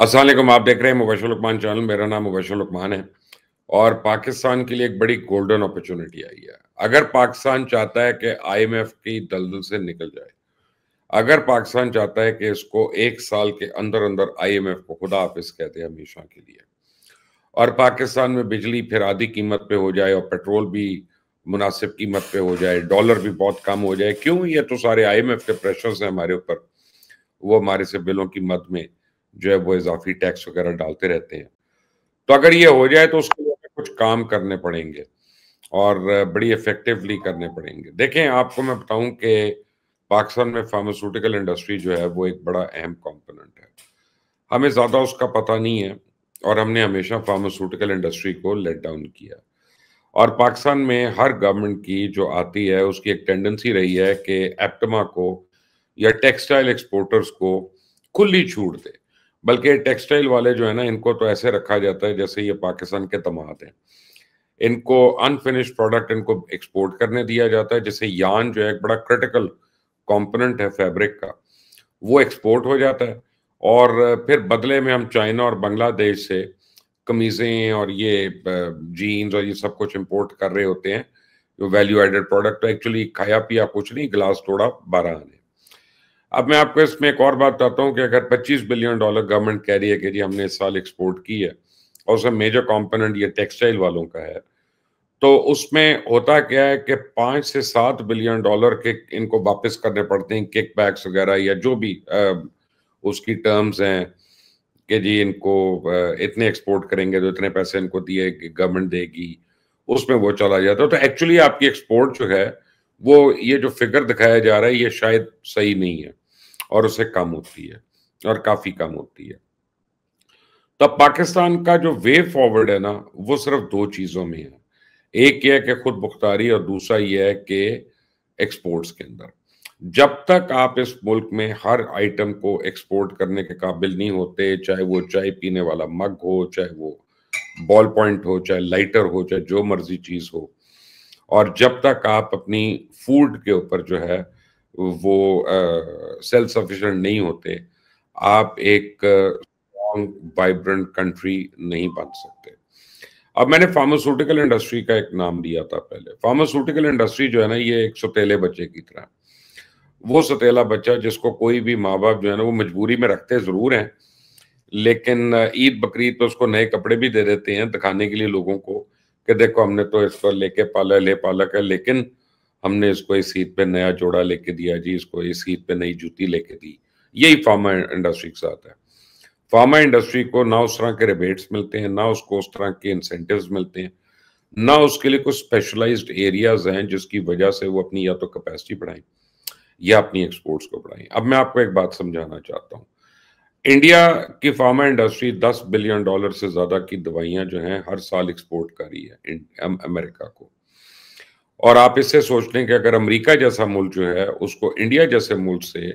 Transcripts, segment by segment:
अस्सलाम वालेकुम। आप देख रहे हैं मुबशर लुकमान चैनल। मेरा नाम मुबशर लुकमान है और पाकिस्तान के लिए एक बड़ी गोल्डन अपॉर्चुनिटी आई है। अगर पाकिस्तान चाहता है कि आईएमएफ की दलदल से निकल जाए, अगर पाकिस्तान चाहता है कि इसको 1 साल के अंदर अंदर आईएमएफ को खुदा हाफिज कह दे हमेशा के लिए, और पाकिस्तान में बिजली फिर आधी कीमत पे हो जाए और पेट्रोल भी मुनासिब कीमत पे हो जाए, डॉलर भी बहुत कम हो जाए, क्यों? ये तो सारे आईएमएफ के प्रेशर्स हैं हमारे ऊपर। वो हमारे से बिलों की मद में जो है वो इजाफी टैक्स वगैरह डालते रहते हैं। तो अगर ये हो जाए तो उसके लिए कुछ काम करने पड़ेंगे और बड़ी इफेक्टिवली करने पड़ेंगे। देखें, आपको मैं बताऊं कि पाकिस्तान में फार्मास्यूटिकल इंडस्ट्री जो है वो एक बड़ा अहम कंपोनेंट है। हमें ज़्यादा उसका पता नहीं है और हमने हमेशा फार्मास्यूटिकल इंडस्ट्री को लेट डाउन किया। और पाकिस्तान में हर गवर्नमेंट की जो आती है उसकी एक टेंडेंसी रही है कि एप्टमा को या टेक्सटाइल एक्सपोर्टर्स को खुली छूट दे। बल्कि टेक्सटाइल वाले जो है ना, इनको तो ऐसे रखा जाता है जैसे ये पाकिस्तान के दामाद हैं। इनको अनफिनिश्ड प्रोडक्ट इनको एक्सपोर्ट करने दिया जाता है। जैसे यान जो है एक बड़ा क्रिटिकल कंपोनेंट है फैब्रिक का, वो एक्सपोर्ट हो जाता है और फिर बदले में हम चाइना और बांग्लादेश से कमीज़ें और ये जीन्स और ये सब कुछ इंपोर्ट कर रहे होते हैं। जो वैल्यू एडेड प्रोडक्ट है, एक्चुअली खाया पिया कुछ नहीं, गिलास तोड़ा 12 आने। अब मैं आपको इसमें एक और बात बताता हूँ कि अगर $25 बिलियन गवर्नमेंट कह रही है कि जी हमने इस साल एक्सपोर्ट की है और उसमें मेजर कंपोनेंट ये टेक्सटाइल वालों का है, तो उसमें होता क्या है कि $5 से $7 बिलियन के इनको वापस करने पड़ते हैं, किक बैक्स वगैरह या जो भी उसकी टर्म्स हैं कि जी इनको इतने एक्सपोर्ट करेंगे तो इतने पैसे इनको दिए गवर्नमेंट देगी, उसमें वो चला जाता है। तो एक्चुअली आपकी एक्सपोर्ट जो है वो, ये जो फिगर दिखाया जा रहा है ये शायद सही नहीं है और उससे कम होती है और काफी कम होती है। तब पाकिस्तान का जो वे फॉरवर्ड है ना, वो सिर्फ दो चीजों में है। एक ये है कि खुद मुख्तारी और दूसरा ये है कि एक्सपोर्ट्स के अंदर जब तक आप इस मुल्क में हर आइटम को एक्सपोर्ट करने के काबिल नहीं होते, चाहे वो चाय पीने वाला मग हो, चाहे वो बॉल पॉइंट हो, चाहे लाइटर हो, चाहे जो मर्जी चीज हो, और जब तक आप अपनी फूड के ऊपर जो है वो सेल्फ सफिशिएंट नहीं होते, आप एक स्ट्रॉन्ग वाइब्रेंट कंट्री नहीं बन सकते। अब मैंने फार्मास्यूटिकल इंडस्ट्री का एक नाम लिया था पहले। फार्मास्यूटिकल इंडस्ट्री जो है ना, ये एक सौतेले बच्चे की तरह, वो सौतेला बच्चा जिसको कोई भी माँ बाप जो है ना वो मजबूरी में रखते जरूर हैं, लेकिन ईद बकरीद तो उसको नए कपड़े भी दे देते हैं दिखाने के लिए लोगों को कि देखो हमने तो इसको लेके पाला, ले पालक है, लेकिन हमने इसको इस ईद पे नया जोड़ा लेके दिया जी, इसको इस ईद पे नई जूती लेके दी। यही फार्मा इंडस्ट्री के साथ है। फार्मा इंडस्ट्री को ना उस तरह के रिबेट्स मिलते हैं, ना उसको उस तरह के इंसेंटिव्स मिलते हैं, ना उसके लिए कुछ स्पेशलाइज्ड एरियाज हैं जिसकी वजह से वो अपनी या तो कैपेसिटी बढ़ाएं या अपनी एक्सपोर्ट्स को बढ़ाएं। अब मैं आपको एक बात समझाना चाहता हूँ। इंडिया की फार्मा इंडस्ट्री $10 बिलियन से ज्यादा की दवाइयां जो हैं हर साल एक्सपोर्ट कर रही है अमेरिका को। और आप इससे सोच लें कि अगर अमेरिका जैसा मुल्क जो है उसको इंडिया जैसे मुल्क से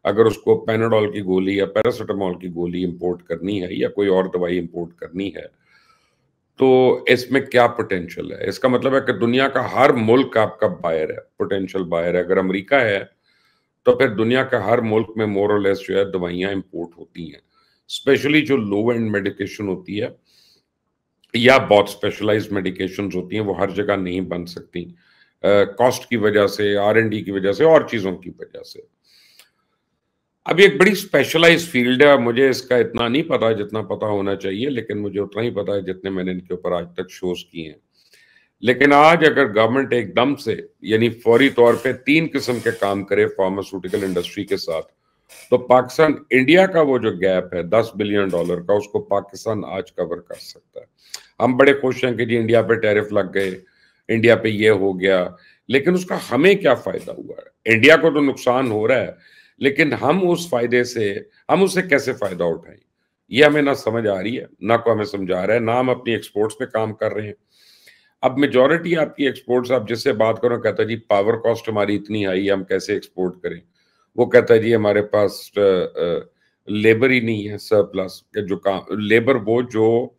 अगर उसको पैनाडोल की गोली या पैरासिटामोल की गोली इंपोर्ट करनी है या कोई और दवाई इंपोर्ट करनी है, तो इसमें क्या पोटेंशियल है? इसका मतलब है कि दुनिया का हर मुल्क आपका बायर है, पोटेंशियल बायर है। अगर अमेरिका है तो फिर दुनिया का हर मुल्क में मोर और लेस जो है दवाइयां इंपोर्ट होती हैं, स्पेशली जो लो एंड मेडिकेशन होती है या बहुत स्पेशलाइज्ड मेडिकेशंस होती हैं, वो हर जगह नहीं बन सकती कॉस्ट की वजह से, R&D की वजह से और चीजों की वजह से। अब ये एक बड़ी स्पेशलाइज्ड फील्ड है, मुझे इसका इतना नहीं पता जितना पता होना चाहिए, लेकिन मुझे उतना ही पता है जितने मैंने इनके ऊपर आज तक शोज किए हैं। लेकिन आज अगर गवर्नमेंट एकदम से यानी फौरी तौर पे 3 किस्म के काम करे फार्मास्यूटिकल इंडस्ट्री के साथ, तो पाकिस्तान इंडिया का वो जो गैप है $10 बिलियन का, उसको पाकिस्तान आज कवर कर सकता है। हम बड़े खुश हैं कि जी इंडिया पे टैरिफ लग गए, इंडिया पे ये हो गया, लेकिन उसका हमें क्या फायदा हुआ है? इंडिया को तो नुकसान हो रहा है, लेकिन हम उस फायदे से हम उससे कैसे फायदा उठाएं, ये हमें ना समझ आ रही है, ना को हमें समझा रहा है, ना हम अपनी एक्सपोर्ट्स पे काम कर रहे हैं। अब मेजॉरिटी आपकी एक्सपोर्ट्स, आप जिससे बात करो कहता है जी पावर कॉस्ट हमारी इतनी हाई है, हम कैसे एक्सपोर्ट करें। वो कहता है जी हमारे पास लेबर ही नहीं है, सरप्लस जो काम लेबर वो जो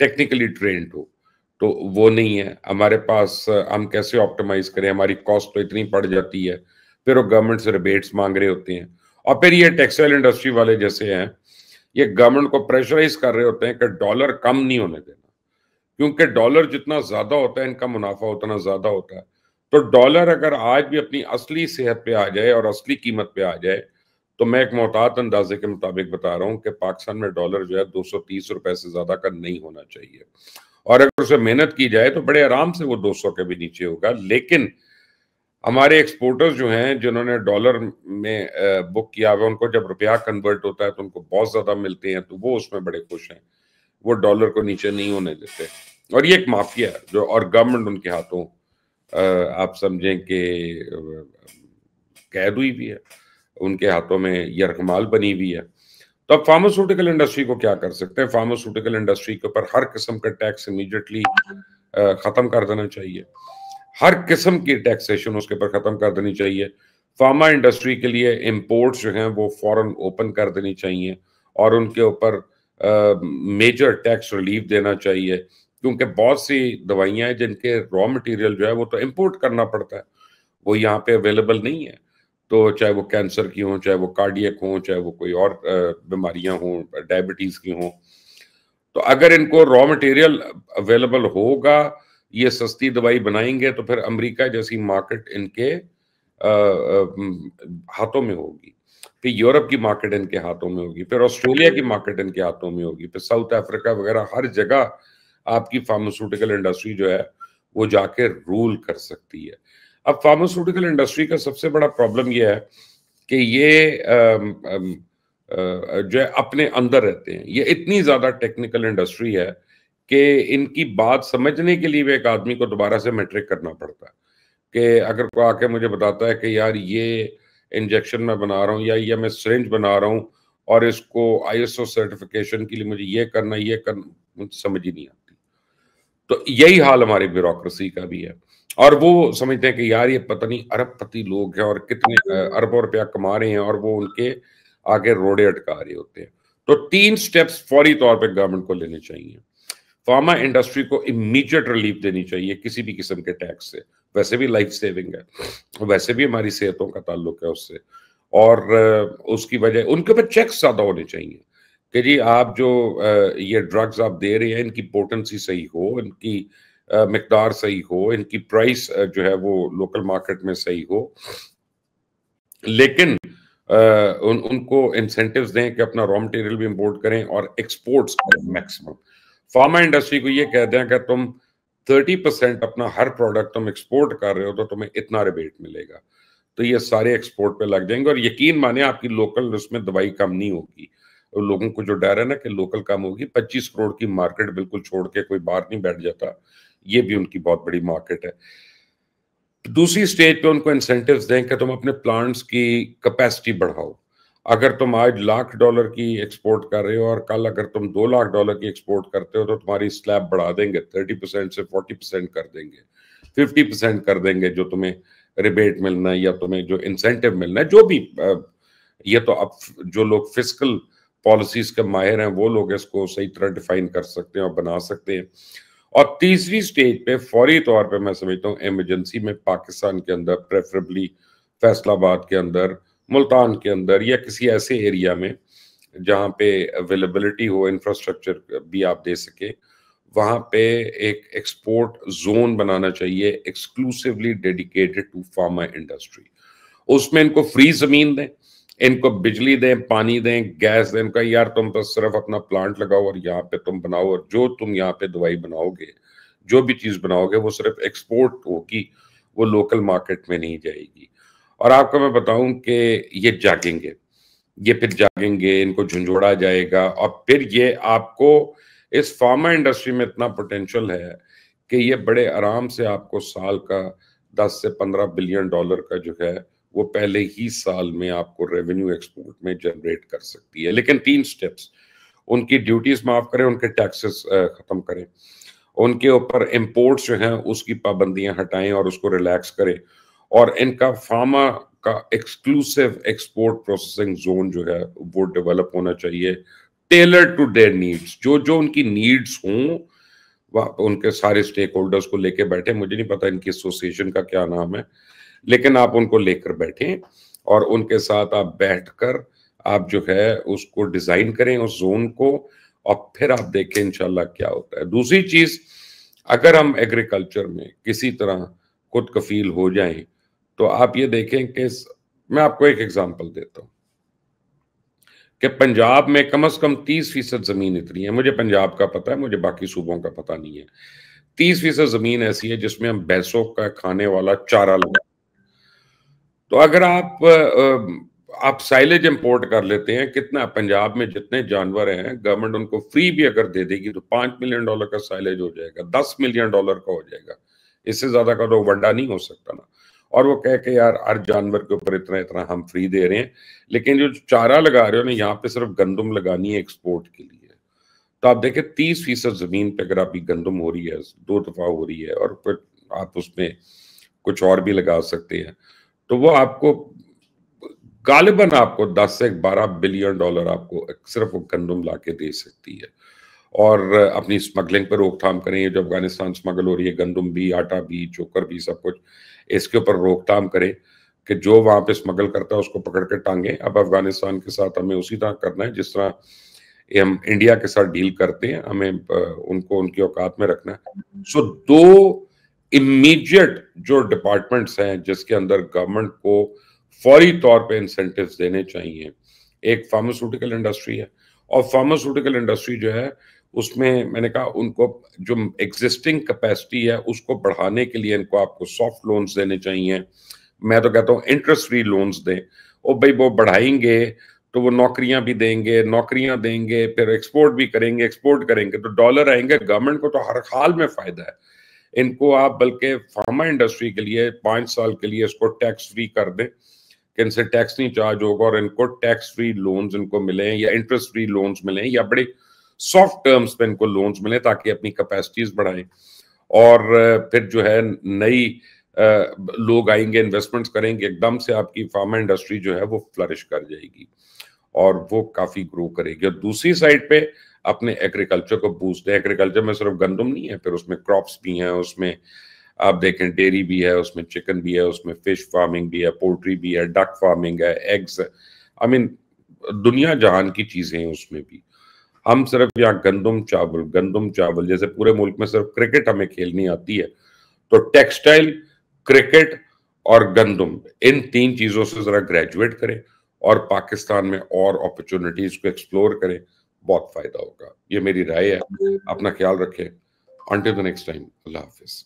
टेक्निकली ट्रेंड हो, तो वो नहीं है हमारे पास। हम कैसे ऑप्टिमाइज करें, हमारी कॉस्ट तो इतनी पड़ जाती है। फिर वो गवर्नमेंट से रिबेट्स मांग रहे होते हैं। और फिर ये टेक्सटाइल इंडस्ट्री वाले जैसे हैं ये गवर्नमेंट को प्रेशराइज कर रहे होते हैं कि डॉलर कम नहीं होने देना, क्योंकि डॉलर जितना ज्यादा होता है इनका मुनाफा उतना ज्यादा होता है। तो डॉलर अगर आज भी अपनी असली सेहत पे आ जाए और असली कीमत पे आ जाए, तो मैं एक मोहतात अंदाजे के मुताबिक बता रहा हूं कि पाकिस्तान में डॉलर जो है 230 रुपए से ज्यादा का नहीं होना चाहिए। और अगर उसे मेहनत की जाए तो बड़े आराम से वो 200 के भी नीचे होगा। लेकिन हमारे एक्सपोर्टर्स जो हैं जिन्होंने डॉलर में बुक किया हुआ, उनको जब रुपया कन्वर्ट होता है तो उनको बहुत ज्यादा मिलते हैं, तो वो उसमें बड़े खुश हैं, वो डॉलर को नीचे नहीं होने देते। और ये एक माफिया है जो, और गवर्नमेंट उनके हाथों आप समझें कि कैद हुई भी है, उनके हाथों में यरगमाल बनी हुई है। तो अब फार्मास्यूटिकल इंडस्ट्री को क्या कर सकते हैं? फार्मास्यूटिकल इंडस्ट्री के ऊपर हर किस्म का टैक्स इमीडिएटली खत्म कर देना चाहिए, हर किस्म की टैक्सेशन उसके ऊपर खत्म कर देनी चाहिए। फार्मा इंडस्ट्री के लिए इंपोर्ट्स जो हैं वो फौरन ओपन कर देनी चाहिए और उनके ऊपर मेजर टैक्स रिलीफ देना चाहिए, क्योंकि बहुत सी दवाइयां हैं जिनके रॉ मटेरियल जो है वो तो इंपोर्ट करना पड़ता है, वो यहाँ पे अवेलेबल नहीं है। तो चाहे वो कैंसर की हो, चाहे वो कार्डियक हो, चाहे वो कोई और बीमारियां हों, डायबिटीज की हों, तो अगर इनको रॉ मटेरियल अवेलेबल होगा, ये सस्ती दवाई बनाएंगे, तो फिर अमेरिका जैसी मार्केट इनके हाथों में होगी, फिर यूरोप की मार्केट इनके हाथों में होगी, फिर ऑस्ट्रेलिया की मार्केट इनके हाथों में होगी, फिर साउथ अफ्रीका वगैरह हर जगह आपकी फार्मास्यूटिकल इंडस्ट्री जो है वो जाके रूल कर सकती है। अब फार्मास्यूटिकल इंडस्ट्री का सबसे बड़ा प्रॉब्लम यह है कि ये जो है अपने अंदर रहते हैं। ये इतनी ज्यादा टेक्निकल इंडस्ट्री है कि इनकी बात समझने के लिए भी एक आदमी को दोबारा से मैट्रिक करना पड़ता है। कि अगर कोई आके मुझे बताता है कि यार ये इंजेक्शन मैं बना रहा हूँ या ये मैं सिरिंज बना रहा हूँ और इसको आईएसओ सर्टिफिकेशन के लिए मुझे ये करना मुझे समझ ही नहीं आती। तो यही हाल हमारी ब्यूरोक्रेसी का भी है। और वो समझते हैं कि यार ये पता नहीं अरबपति लोग हैं और कितने अरबों रुपया कमा रहे हैं, और वो उनके आगे रोड़े अटका रहे होते हैं। तो 3 स्टेप्स फौरी तौर पे गवर्नमेंट को लेने चाहिए। फार्मा इंडस्ट्री को इमीडिएट रिलीफ देनी चाहिए किसी भी किस्म के टैक्स से, वैसे भी लाइफ सेविंग है, वैसे भी हमारी सेहतों का ताल्लुक है उससे। और उसकी वजह उनके ऊपर चेक्स ज्यादा होने चाहिए कि जी आप जो ये ड्रग्स आप दे रहे हैं इनकी पोटेंसी सही हो, इनकी मिकदार सही हो, इनकी प्राइस जो है वो लोकल मार्केट में सही हो। लेकिन उनको इंसेंटिव्स दें कि अपना रॉ मटेरियल भी इंपोर्ट करें और एक्सपोर्ट्स करें मैक्सिमम। फार्मा इंडस्ट्री को ये कह दें कि तुम 30% अपना हर प्रोडक्ट तुम एक्सपोर्ट कर रहे हो तो तुम्हें इतना रिबेट मिलेगा, तो ये सारे एक्सपोर्ट पे लग जाएंगे। और यकीन माने आपकी लोकल उसमें दवाई कम नहीं होगी। लोगों को जो डर है ना कि लोकल कम होगी, 25 करोड़ की मार्केट बिल्कुल छोड़ के कोई बाहर नहीं बैठ जाता, ये भी उनकी बहुत बड़ी मार्केट है। दूसरी स्टेज पे उनको इंसेंटिव्स दें कि तुम अपने प्लांट्स की कैपेसिटी बढ़ाओ। अगर तुम आज $1,00,000 की एक्सपोर्ट कर रहे हो और कल अगर तुम $2,00,000 की एक्सपोर्ट करते हो तो तुम्हारी स्लैब बढ़ा देंगे, 30% से 40% कर देंगे, 50% कर देंगे जो तुम्हें रिबेट मिलना है या तुम्हें जो इंसेंटिव मिलना है, जो भी। ये तो अब जो लोग फिस्कल पॉलिसीज के माहिर हैं वो लोग इसको सही तरह डिफाइन कर सकते हैं और बना सकते हैं। और तीसरी स्टेज पे फौरी तौर पे मैं समझता हूँ इमरजेंसी में पाकिस्तान के अंदर, प्रेफरेबली फैसलाबाद के अंदर, मुल्तान के अंदर या किसी ऐसे एरिया में जहाँ पे अवेलेबिलिटी हो, इंफ्रास्ट्रक्चर भी आप दे सके, वहां पे एक एक्सपोर्ट जोन बनाना चाहिए exclusively dedicated to pharma industry. उसमें इनको फ्री जमीन दें, इनको बिजली दें, पानी दें, गैस दें। इनका यार तुम बस सिर्फ अपना प्लांट लगाओ और यहाँ पे तुम बनाओ, और जो तुम यहाँ पे दवाई बनाओगे, जो भी चीज बनाओगे वो सिर्फ एक्सपोर्ट होगी, वो लोकल मार्केट में नहीं जाएगी। और आपको मैं बताऊं कि ये जागेंगे, ये फिर जागेंगे, इनको झुंझोड़ा जाएगा और फिर ये आपको इस फार्मा इंडस्ट्री में इतना पोटेंशियल है कि ये बड़े आराम से आपको साल का 10 से 15 बिलियन डॉलर का जो है वो पहले ही साल में आपको रेवेन्यू एक्सपोर्ट में जनरेट कर सकती है। लेकिन 3 स्टेप्स, उनकी ड्यूटीज माफ करें, उनके टैक्सेस खत्म करें, उनके ऊपर इंपोर्ट्स जो हैं उसकी पाबंदियां हटाएं और उसको रिलैक्स करें, और इनका फार्मा का एक्सक्लूसिव एक्सपोर्ट प्रोसेसिंग जोन जो है वो डेवलप होना चाहिए, टेलर टू देयर नीड्स। जो जो उनकी नीड्स हों वह उनके सारे स्टेक होल्डर्स को लेके बैठे। मुझे नहीं पता इनकी एसोसिएशन का क्या नाम है, लेकिन आप उनको लेकर बैठें और उनके साथ आप बैठकर आप जो है उसको डिजाइन करें उस जोन को, और फिर आप देखें इंशाल्लाह क्या होता है। दूसरी चीज, अगर हम एग्रीकल्चर में किसी तरह खुद कफील हो जाएं, तो आप ये देखें कि मैं आपको एक एग्जांपल देता हूं कि पंजाब में कम से कम 30% जमीन इतनी है, मुझे पंजाब का पता है, मुझे बाकी सूबों का पता नहीं है। 30% जमीन ऐसी है जिसमें हम भैंसों का खाने वाला चारा लगा। तो अगर आप साइलेज इंपोर्ट कर लेते हैं, कितना पंजाब में जितने जानवर हैं, गवर्नमेंट उनको फ्री भी अगर दे देगी तो $5 मिलियन का साइलेज हो जाएगा, $10 मिलियन का हो जाएगा। इससे ज्यादा का तो वंडा नहीं हो सकता ना। और वो कह के यार हर जानवर के ऊपर इतना इतना हम फ्री दे रहे हैं, लेकिन जो चारा लगा रहे हो ना, यहाँ पे सिर्फ गंदम लगानी है एक्सपोर्ट के लिए। तो आप देखें 30% जमीन पे अगर आपकी गंदम हो रही है, 2 दफा हो रही है, और फिर आप उसमें कुछ और भी लगा सकते हैं, तो वो आपको गालिबन आपको 10 से $12 बिलियन आपको सिर्फ वो गंदम ला के दे सकती है। और अपनी स्मगलिंग पर रोकथाम करें। ये जो अफगानिस्तान स्मगल हो रही है, गंदम भी, आटा भी, चोकर भी, सब कुछ, इसके ऊपर रोकथाम करें कि जो वहां पे स्मगल करता है उसको पकड़ के टांगे। अब अफगानिस्तान के साथ हमें उसी तरह करना है जिस तरह ये हम इंडिया के साथ डील करते हैं, हमें उनको उनकी औकात में रखना है। सो दो इमीडिएट जो डिपार्टमेंट्स हैं जिसके अंदर गवर्नमेंट को फौरी तौर पे इंसेंटिव्स देने चाहिए, एक फार्मास्यूटिकल इंडस्ट्री है। और फार्मास्यूटिकल इंडस्ट्री जो है उसमें मैंने कहा उनको जो एग्जिस्टिंग कैपेसिटी है उसको बढ़ाने के लिए इनको आपको सॉफ्ट लोन्स देने चाहिए। मैं तो कहता हूँ इंटरेस्ट फ्री लोन्स दें। ओ भाई, वो बढ़ाएंगे तो वो नौकरियां भी देंगे, नौकरियां देंगे, फिर एक्सपोर्ट भी करेंगे, एक्सपोर्ट करेंगे तो डॉलर आएंगे, गवर्नमेंट को तो हर हाल में फायदा है। इनको आप बल्कि फार्मा इंडस्ट्री के लिए 5 साल के लिए इसको टैक्स फ्री कर दें कि इनसे टैक्स नहीं चार्ज होगा, और इनको टैक्स फ्री लोन्स इनको मिले या इंटरेस्ट फ्री लोन्स मिले या बड़े सॉफ्ट टर्म्स पे इनको लोन्स मिले ताकि अपनी कैपेसिटीज बढ़ाएं। और फिर जो है नई लोग आएंगे, इन्वेस्टमेंट्स करेंगे, एकदम से आपकी फार्मा इंडस्ट्री जो है वो फ्लरिश कर जाएगी और वो काफी ग्रो करेगी। और दूसरी साइड पे अपने एग्रीकल्चर को बूस्ट है। एग्रीकल्चर में सिर्फ गंदम नहीं है, फिर उसमें क्रॉप्स भी हैं, उसमें आप देखें डेयरी भी है, उसमें चिकन भी है, उसमें फिश फार्मिंग भी है, पोल्ट्री भी है, डक फार्मिंग है, एग्स, आई मीन दुनिया जहान की चीजें हैं उसमें भी। हम सिर्फ यहाँ गंदम चावल जैसे पूरे मुल्क में सिर्फ क्रिकेट हमें खेलनी आती है, तो टेक्सटाइल, क्रिकेट और गंदम, इन 3 चीजों से जरा ग्रेजुएट करें और पाकिस्तान में और अपॉर्चुनिटीज को एक्सप्लोर करें, बहुत फायदा होगा। ये मेरी राय है। अपना ख्याल रखें। Until the next time, Allah Hafiz.